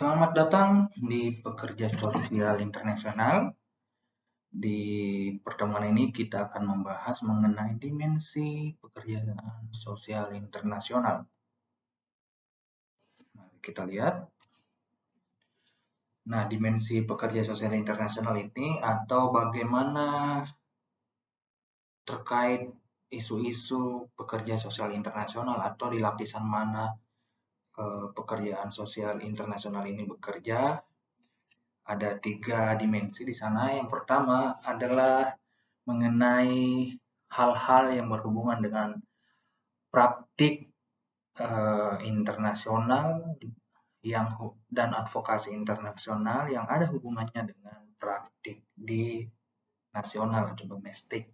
Selamat datang di Pekerja Sosial Internasional. Di pertemuan ini kita akan membahas mengenai dimensi pekerjaan sosial internasional. Mari kita lihat. Nah, dimensi pekerja sosial internasional ini atau bagaimana terkait isu-isu pekerja sosial internasional atau di lapisan mana pekerjaan sosial internasional ini bekerja. Ada 3 dimensi di sana. Yang pertama adalah mengenai hal-hal yang berhubungan dengan praktik internasional dan advokasi internasional yang ada hubungannya dengan praktik di nasional atau domestik.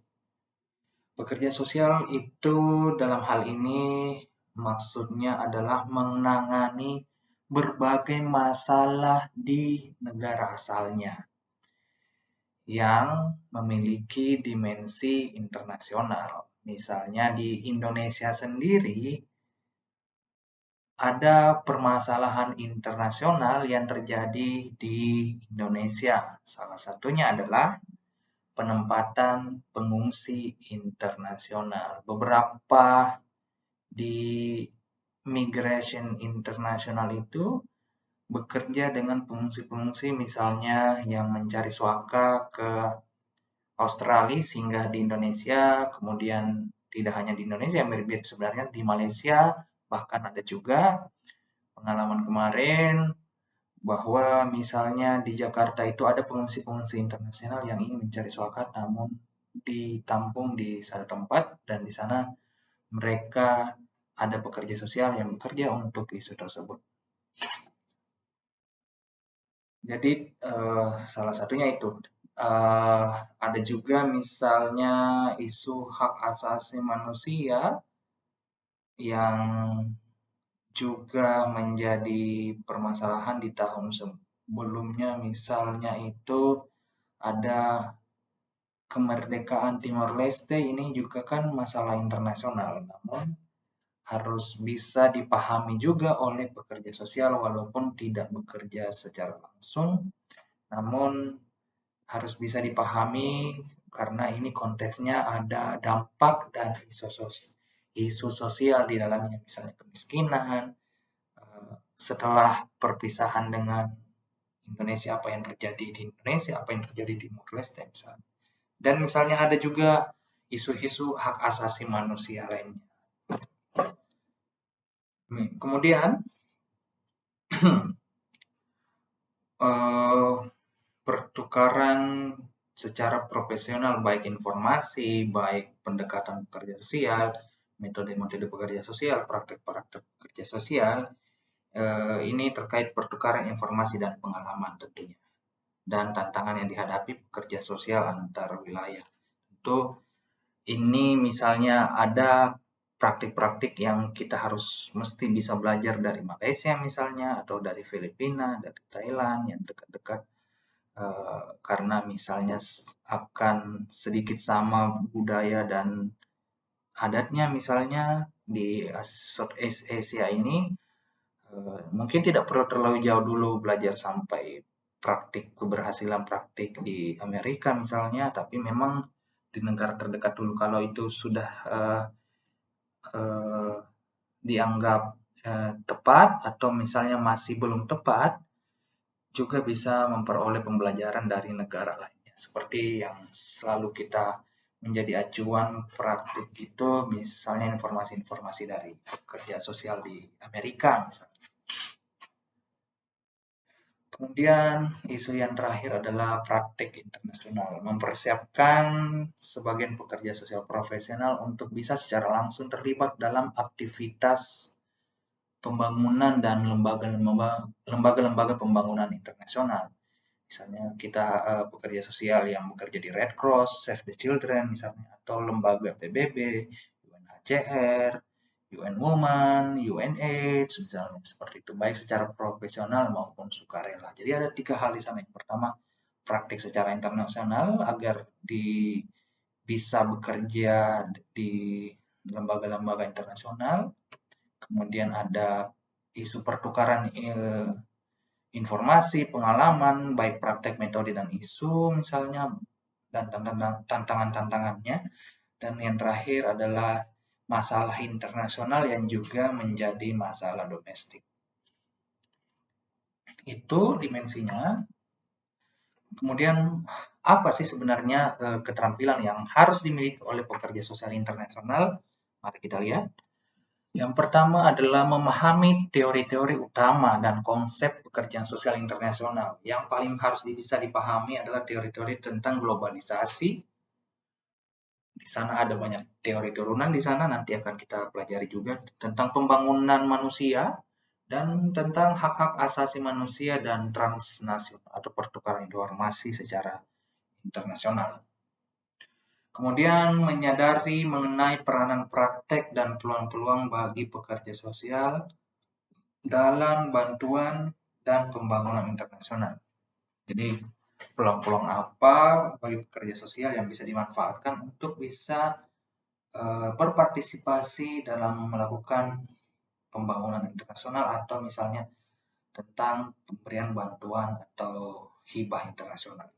Pekerja sosial itu dalam hal ini maksudnya adalah menangani berbagai masalah di negara asalnya yang memiliki dimensi internasional. Misalnya di Indonesia sendiri, ada permasalahan internasional yang terjadi di Indonesia. Salah satunya adalah penempatan pengungsi internasional. Beberapa di Migration International itu bekerja dengan pengungsi-pengungsi misalnya yang mencari suaka ke Australia singgah di Indonesia, kemudian tidak hanya di Indonesia, mirip sebenarnya di Malaysia, bahkan ada juga pengalaman kemarin bahwa misalnya di Jakarta itu ada pengungsi-pengungsi internasional yang ingin mencari suaka namun ditampung di satu tempat dan di sana mereka ada pekerja sosial yang bekerja untuk isu tersebut. Jadi salah satunya itu. Ada juga misalnya isu hak asasi manusia yang juga menjadi permasalahan di tahun sebelumnya. Misalnya itu ada kemerdekaan Timor Leste, ini juga kan masalah internasional, namun harus bisa dipahami juga oleh pekerja sosial walaupun tidak bekerja secara langsung, namun harus bisa dipahami karena ini konteksnya ada dampak dan isu sosial di dalamnya, misalnya kemiskinan, setelah perpisahan dengan Indonesia, apa yang terjadi di Indonesia, apa yang terjadi di Timor Leste misalnya. Dan misalnya ada juga isu-isu hak asasi manusia lainnya. Kemudian pertukaran secara profesional, baik informasi, baik pendekatan pekerja sosial, metode-metode pekerja sosial, praktek-praktek pekerja sosial, ini terkait pertukaran informasi dan pengalaman tentunya, dan tantangan yang dihadapi pekerja sosial antar wilayah. Tentu ini misalnya ada praktik-praktik yang kita harus mesti bisa belajar dari Malaysia misalnya, atau dari Filipina, dari Thailand yang dekat-dekat, karena misalnya akan sedikit sama budaya dan adatnya misalnya di Southeast Asia ini, mungkin tidak perlu terlalu jauh dulu belajar sampai keberhasilan praktik di Amerika misalnya, tapi memang di negara terdekat dulu. Kalau itu sudah dianggap tepat atau misalnya masih belum tepat, juga bisa memperoleh pembelajaran dari negara lainnya. Seperti yang selalu kita menjadi acuan praktik itu, misalnya informasi-informasi dari pekerja sosial di Amerika misalnya. Kemudian isu yang terakhir adalah praktik internasional, mempersiapkan sebagian pekerja sosial profesional untuk bisa secara langsung terlibat dalam aktivitas pembangunan dan lembaga-lembaga pembangunan internasional. Misalnya kita pekerja sosial yang bekerja di Red Cross, Save the Children misalnya, atau lembaga PBB, UNHCR, UN Women, UNAIDS misalnya, seperti itu, baik secara profesional maupun sukarela. Jadi ada 3 hal di sana. Yang pertama, praktik secara internasional agar bisa bekerja di lembaga-lembaga internasional. Kemudian ada isu pertukaran informasi, pengalaman, baik praktek, metode, dan isu misalnya, dan tantangan-tantangannya. Dan yang terakhir adalah masalah internasional yang juga menjadi masalah domestik. Itu dimensinya. Kemudian apa sih sebenarnya keterampilan yang harus dimiliki oleh pekerja sosial internasional? Mari kita lihat. Yang pertama adalah memahami teori-teori utama dan konsep pekerjaan sosial internasional. Yang paling harus bisa dipahami adalah teori-teori tentang globalisasi. Di sana ada banyak teori turunan di sana, nanti akan kita pelajari juga tentang pembangunan manusia dan tentang hak-hak asasi manusia dan transnasional atau pertukaran informasi secara internasional. Kemudian menyadari mengenai peranan praktek dan peluang-peluang bagi pekerja sosial dalam bantuan dan pembangunan internasional. Jadi peluang-peluang apa bagi pekerja sosial yang bisa dimanfaatkan untuk bisa berpartisipasi dalam melakukan pembangunan internasional atau misalnya tentang pemberian bantuan atau hibah internasional.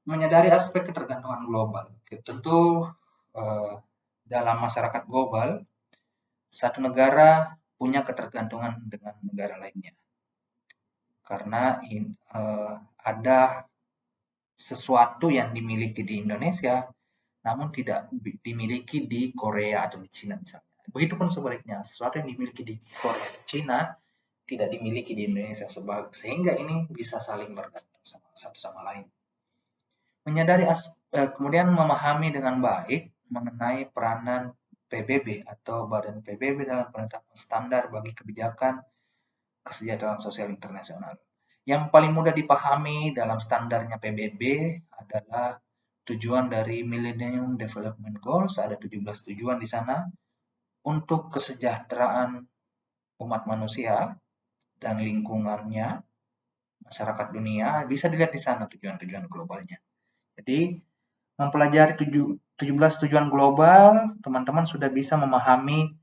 Menyadari aspek ketergantungan global. Tentu dalam masyarakat global, satu negara punya ketergantungan dengan negara lainnya. Karena ada sesuatu yang dimiliki di Indonesia, namun tidak dimiliki di Korea atau di Cina misalnya. Begitupun sebaliknya, sesuatu yang dimiliki di Korea atau Cina tidak dimiliki di Indonesia, sehingga ini bisa saling bergantung satu sama lain. Menyadari kemudian memahami dengan baik mengenai peranan PBB atau Badan PBB dalam penetapan standar bagi kebijakan kesejahteraan sosial internasional. Yang paling mudah dipahami dalam standarnya PBB adalah tujuan dari Millennium Development Goals, ada 17 tujuan di sana untuk kesejahteraan umat manusia dan lingkungannya, masyarakat dunia, bisa dilihat di sana tujuan-tujuan globalnya. Jadi mempelajari 17 tujuan global, teman-teman sudah bisa memahami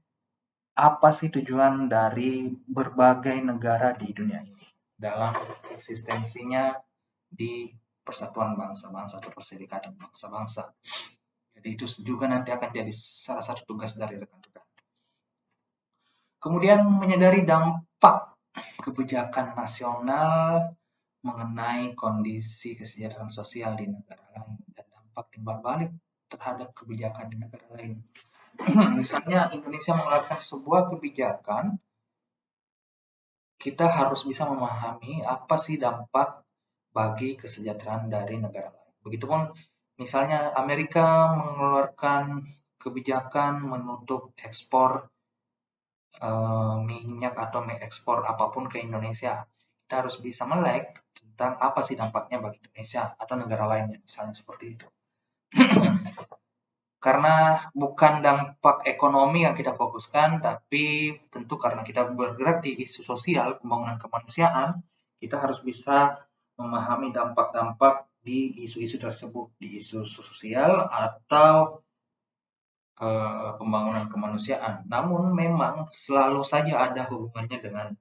apa sih tujuan dari berbagai negara di dunia ini dalam eksistensinya di persatuan bangsa-bangsa atau perserikatan bangsa-bangsa. Jadi itu juga nanti akan jadi salah satu tugas dari rekan-rekan. Kemudian menyadari dampak kebijakan nasional mengenai kondisi kesejahteraan sosial di negara lain dan dampak timbal balik terhadap kebijakan di negara lain. Misalnya Indonesia mengeluarkan sebuah kebijakan, kita harus bisa memahami apa sih dampak bagi kesejahteraan dari negara lain. Begitupun misalnya Amerika mengeluarkan kebijakan menutup ekspor minyak atau mengekspor apapun ke Indonesia. Kita harus bisa melek tentang apa sih dampaknya bagi Indonesia atau negara lainnya, misalnya seperti itu. Karena bukan dampak ekonomi yang kita fokuskan, tapi tentu karena kita bergerak di isu sosial, pembangunan kemanusiaan, kita harus bisa memahami dampak-dampak di isu-isu tersebut, di isu sosial atau pembangunan kemanusiaan. Namun memang selalu saja ada hubungannya dengan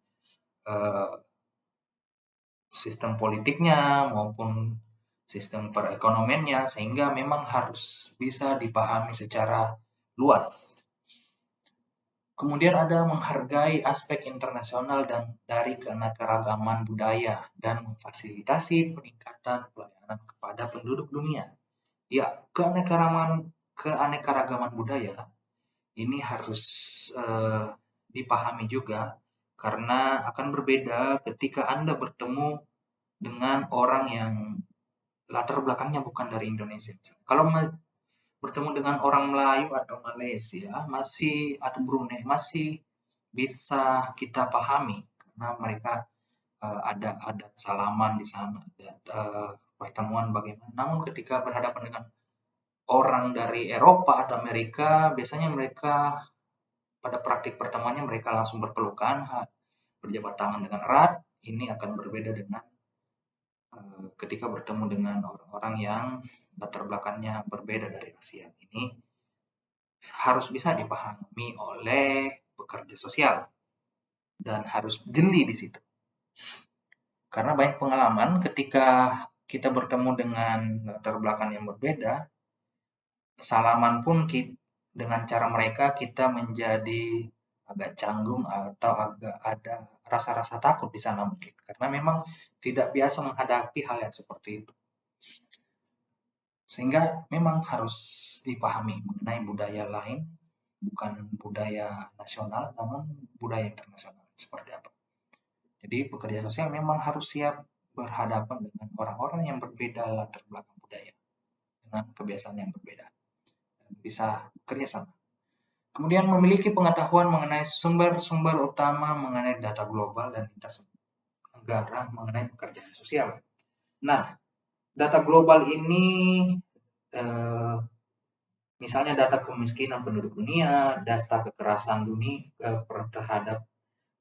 sistem politiknya maupun sistem perekonomiannya, sehingga memang harus bisa dipahami secara luas. Kemudian ada menghargai aspek internasional dan dari keanekaragaman budaya dan memfasilitasi peningkatan pelayanan kepada penduduk dunia. Ya, keanekaragaman budaya ini harus dipahami juga karena akan berbeda ketika Anda bertemu dengan orang yang latar belakangnya bukan dari Indonesia. Kalau bertemu dengan orang Melayu atau Malaysia atau Brunei masih bisa kita pahami karena mereka ada adat salaman di sana, ada pertemuan bagaimana. Namun ketika berhadapan dengan orang dari Eropa atau Amerika, biasanya mereka pada praktik pertemuannya mereka langsung berpelukan, berjabat tangan dengan erat. Ini akan berbeda dengan ketika bertemu dengan orang-orang yang latar belakangnya berbeda dari Asia. Ini harus bisa dipahami oleh pekerja sosial dan harus jeli di situ. Karena banyak pengalaman ketika kita bertemu dengan latar belakang yang berbeda, salaman pun dengan cara mereka kita menjadi agak canggung atau agak ada rasa-rasa takut di sana mungkin. Karena memang tidak biasa menghadapi hal yang seperti itu. Sehingga memang harus dipahami mengenai budaya lain, bukan budaya nasional, namun budaya internasional seperti apa. Jadi pekerja sosial memang harus siap berhadapan dengan orang-orang yang berbeda latar belakang budaya, dengan kebiasaan yang berbeda, dan bisa bekerja sama. Kemudian memiliki pengetahuan mengenai sumber-sumber utama mengenai data global dan lintas negara mengenai pekerjaan sosial. Nah, data global ini misalnya data kemiskinan penduduk dunia, data kekerasan dunia terhadap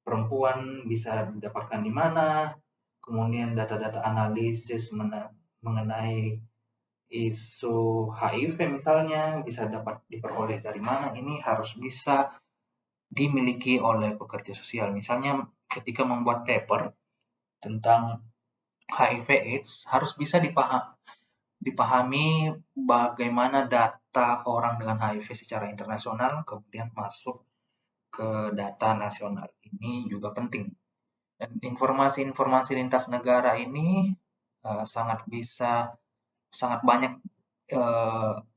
perempuan bisa didapatkan di mana, kemudian data-data analisis mengenai isu HIV misalnya bisa dapat diperoleh dari mana, ini harus bisa dimiliki oleh pekerja sosial. Misalnya ketika membuat paper tentang HIV/AIDS harus bisa dipahami bagaimana data orang dengan HIV secara internasional kemudian masuk ke data nasional. Ini juga penting. Dan informasi-informasi lintas negara ini sangat banyak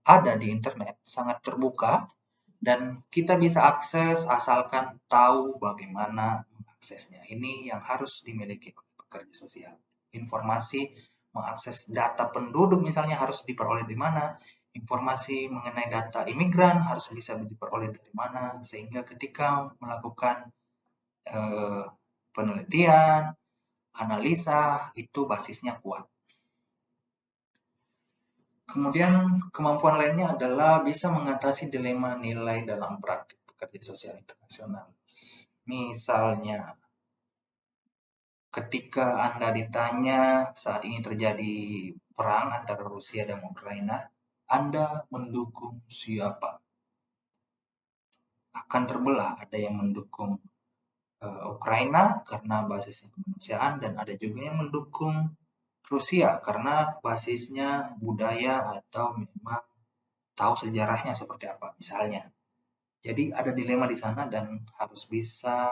ada di internet, sangat terbuka, dan kita bisa akses asalkan tahu bagaimana mengaksesnya. Ini yang harus dimiliki oleh pekerja sosial. Informasi mengakses data penduduk misalnya harus diperoleh di mana, informasi mengenai data imigran harus bisa diperoleh dari mana, sehingga ketika melakukan penelitian, analisa, itu basisnya kuat. Kemudian kemampuan lainnya adalah bisa mengatasi dilema nilai dalam praktik pekerja sosial internasional. Misalnya, ketika Anda ditanya saat ini terjadi perang antara Rusia dan Ukraina, Anda mendukung siapa? Akan terbelah, ada yang mendukung Ukraina karena basisnya kemanusiaan, dan ada juga yang mendukung Rusia karena basisnya budaya atau memang tahu sejarahnya seperti apa misalnya. Jadi ada dilema di sana dan harus bisa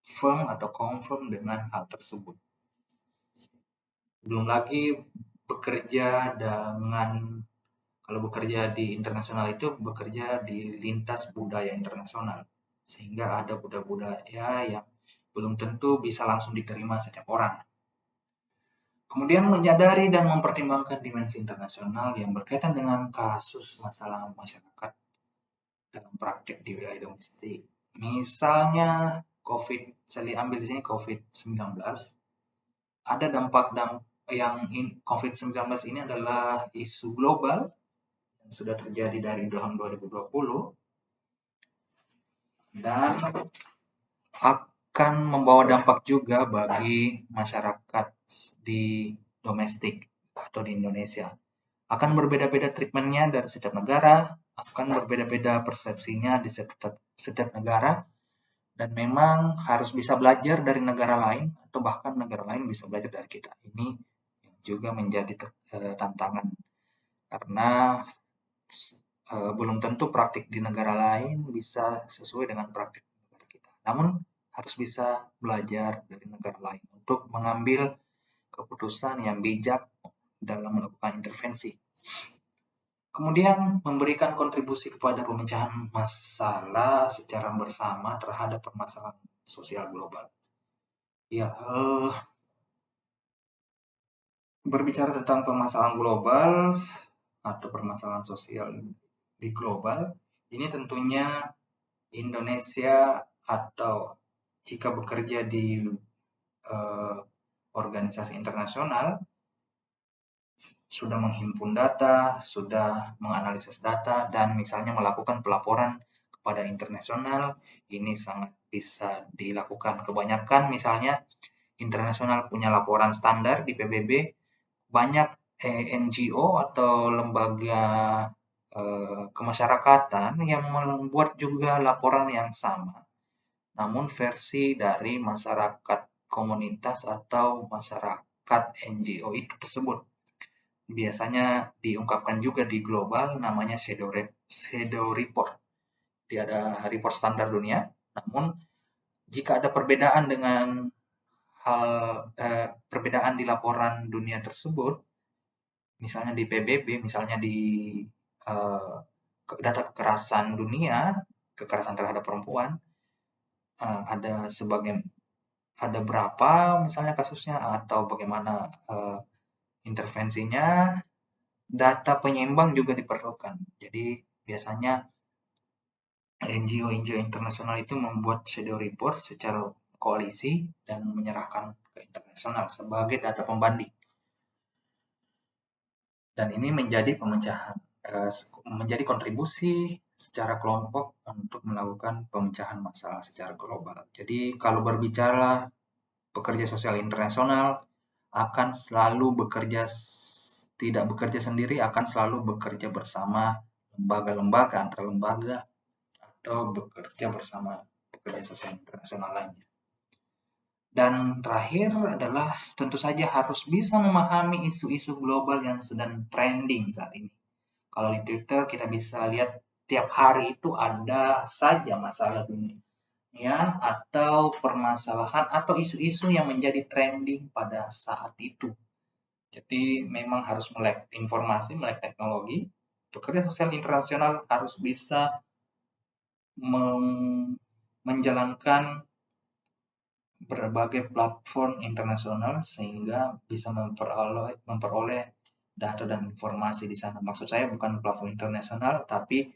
firm atau confirm dengan hal tersebut. Belum lagi kalau bekerja di internasional itu bekerja di lintas budaya internasional. Sehingga ada budaya-budaya yang belum tentu bisa langsung diterima setiap orang. Kemudian menyadari dan mempertimbangkan dimensi internasional yang berkaitan dengan kasus masalah masyarakat dalam praktik di wilayah domestik. Misalnya saya ambil di sini COVID-19. Ada dampak yang COVID-19 ini adalah isu global yang sudah terjadi dari tahun 2020 dan akan membawa dampak juga bagi masyarakat di domestik atau di Indonesia. Akan berbeda-beda treatmentnya dari setiap negara, akan berbeda-beda persepsinya di setiap negara, dan memang harus bisa belajar dari negara lain atau bahkan negara lain bisa belajar dari kita. Ini juga menjadi tantangan karena belum tentu praktik di negara lain bisa sesuai dengan praktik negara kita. Namun harus bisa belajar dari negara lain untuk mengambil keputusan yang bijak dalam melakukan intervensi. Kemudian memberikan kontribusi kepada pemecahan masalah secara bersama terhadap permasalahan sosial global. Ya, berbicara tentang permasalahan global atau permasalahan sosial di global, ini tentunya Indonesia atau jika bekerja di organisasi internasional sudah menghimpun data, sudah menganalisis data, dan misalnya melakukan pelaporan kepada internasional, ini sangat bisa dilakukan. Kebanyakan misalnya internasional punya laporan standar di PBB, banyak NGO atau lembaga kemasyarakatan yang membuat juga laporan yang sama, namun versi dari masyarakat komunitas atau masyarakat NGO itu tersebut. Biasanya diungkapkan juga di global namanya shadow report. Dia ada report standar dunia, namun jika ada perbedaan dengan perbedaan di laporan dunia tersebut, misalnya di PBB, misalnya di data kekerasan dunia, kekerasan terhadap perempuan, ada berapa misalnya kasusnya atau bagaimana intervensinya, data penyeimbang juga diperlukan. Jadi biasanya NGO internasional itu membuat shadow report secara koalisi dan menyerahkan ke internasional sebagai data pembanding. Dan ini menjadi menjadi kontribusi secara kelompok untuk melakukan pemecahan masalah secara global. Jadi kalau berbicara pekerja sosial internasional akan selalu tidak bekerja sendiri, akan selalu bekerja bersama lembaga-lembaga, antar lembaga, atau bekerja bersama pekerja sosial internasional lainnya. Dan terakhir adalah tentu saja harus bisa memahami isu-isu global yang sedang trending saat ini. Kalau di Twitter kita bisa lihat tiap hari itu ada saja masalah dunia atau permasalahan atau isu-isu yang menjadi trending pada saat itu. Jadi memang harus melek informasi, melek teknologi. Pekerja sosial internasional harus bisa menjalankan berbagai platform internasional sehingga bisa memperoleh data dan informasi di sana. Maksud saya bukan platform internasional, tapi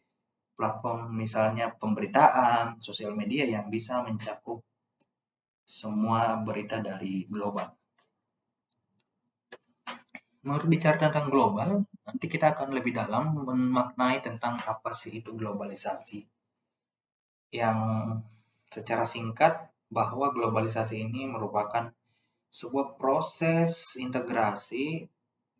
platform misalnya pemberitaan, sosial media yang bisa mencakup semua berita dari global. Berbicara tentang global, nanti kita akan lebih dalam memaknai tentang apa sih itu globalisasi. Yang secara singkat, bahwa globalisasi ini merupakan sebuah proses integrasi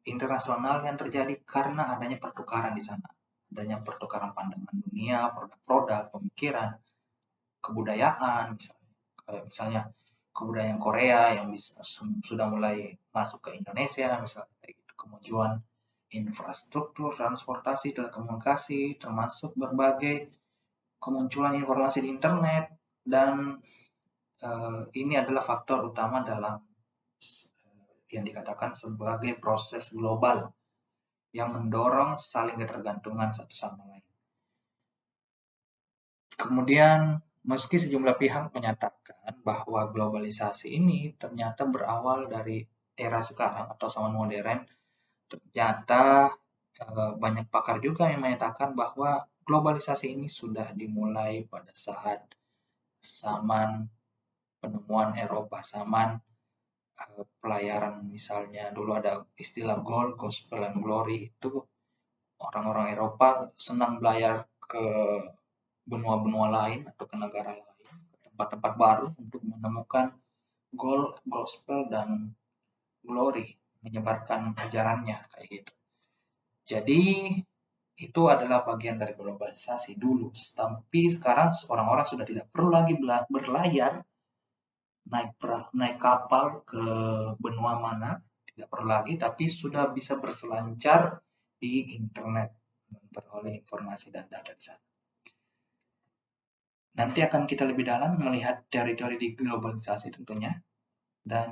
internasional yang terjadi karena adanya pertukaran di sana. Adanya pertukaran pandangan dunia, produk-produk, pemikiran, kebudayaan, misalnya kebudayaan Korea yang sudah mulai masuk ke Indonesia, misalnya kemajuan infrastruktur, transportasi, telekomunikasi, termasuk berbagai kemunculan informasi di internet, dan ini adalah faktor utama dalam yang dikatakan sebagai proses global yang mendorong saling ketergantungan satu sama lain. Kemudian, meski sejumlah pihak menyatakan bahwa globalisasi ini ternyata berawal dari era sekarang atau zaman modern, ternyata banyak pakar juga yang menyatakan bahwa globalisasi ini sudah dimulai pada saat zaman penemuan Eropa, zaman pelayaran, misalnya dulu ada istilah gospel and glory, itu orang-orang Eropa senang belayar ke benua-benua lain atau ke negara lain, ke tempat-tempat baru untuk menemukan gospel dan glory, menyebarkan ajarannya kayak gitu. Jadi itu adalah bagian dari globalisasi dulu. Tapi sekarang orang-orang sudah tidak perlu lagi berlayar naik kapal ke benua mana, tidak perlu lagi, tapi sudah bisa berselancar di internet, memperoleh informasi dan data di sana. Nanti akan kita lebih dalam melihat teori-teori di globalisasi tentunya, dan